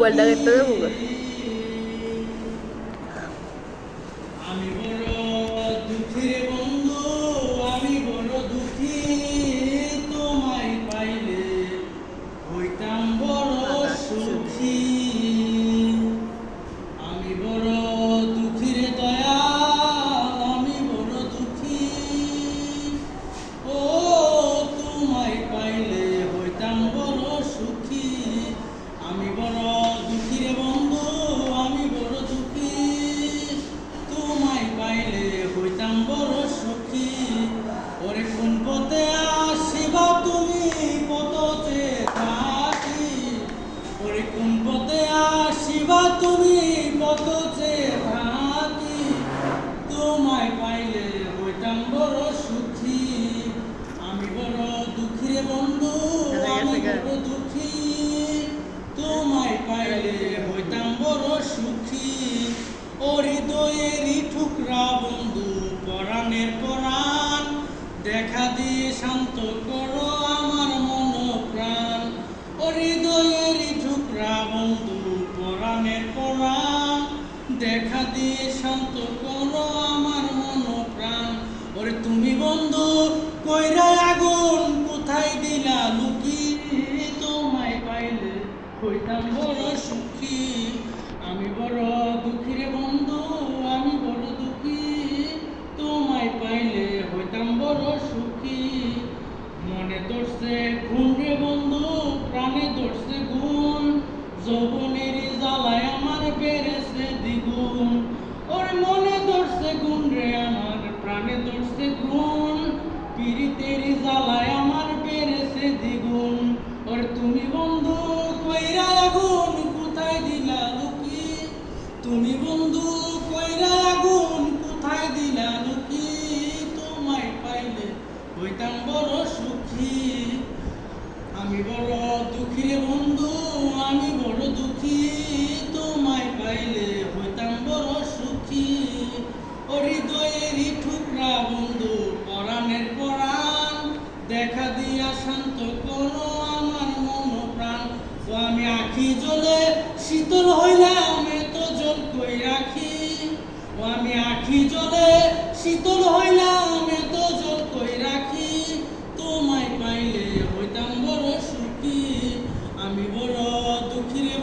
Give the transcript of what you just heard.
মোবাইলটা একটা দেবো আমি বড় দুঃখী রে বন্ধু, আমি বড় দুঃখী, তোমায় পাইলে হইতাম বড় সুখী। আমি বড় দুঃখী রে দয়াল, আমি বড় দুঃখী, ও তোমায় পাইলে হইতাম বড় সুখী। আমি বড় দুঃখী রে বন্ধু, আমি বড় দুঃখী, তোমায় পাইলে হইতাম বড় সুখী। ওরে কোন পথে আসিবা তুমি, পথ চেয়ে থাকি। ওরে কোন পথে আসিবা তুমি, পথ চেয়ে থাকি। তোমায় পাইলে হইতাম বড় সুখী। আমি বড় দুঃখী রে বন্ধু, আমি বড় দুঃখী, তোমায় পাইলে হইতাম বড় সুখী। ও হৃদয়েরই ঠুকরা বন্ধু, পরাণের পরাণ, দেখা দিয়ে শান্ত করো আমার মন প্রাণ। ও হৃদয়েরই ঠুকরা বন্ধু, পরাণের পরাণ, দেখা দিয়ে শান্ত করো আমার মন প্রাণ। ওরে তুমি বন্ধু কইরা আগুন, কোথায় দিলা লুকি, তোমায় পাইলে হইতাম বড় সুখী। আমি বড় দুঃখী রে বন্ধু, আমি বড় দুঃখী, তোমায় পাইলে হইতাম বড় সুখী। মনে ধরছে খুন রে বন্ধু, প্রাণে ধরছে গুণ, যৌবনের জ্বালায় আমার বেড়েছে দ্বিগুণ। ওর মনে ধরছে গুণ রে আমার, প্রাণে ধরছে গুণ, পীড়িতের জ্বালায় আমার বেড়েছে দ্বিগুণ। ওর তুমি বন্ধু কইরা আগুন, কোথায় দিলা লুকি, তুমি বন্ধু কইরা আগুন, কোথায় দিলা লুকি, তোমায় পাইলে হইতাম বড় সুখী। আমি বড় দুঃখী রে বন্ধু, আমি বড় দুঃখী, তোমায় পাইলে হইতাম বড় সুখী। ও হৃদয়েরই ঠুকরা বন্ধু, পরাণের পরাণ, দেখা দিয়া শান্ত করো আমার মন প্রাণ। ও আমি আখি জ্বলে শীতল হইলাম, এত জল কই রাখি। ও আমি আখি জ্বলে শীতল হইলাম, এত জল কই রাখি। তোমায় পাইলে হইতাম বড় সুখী। আমি বড় দুঃখী রে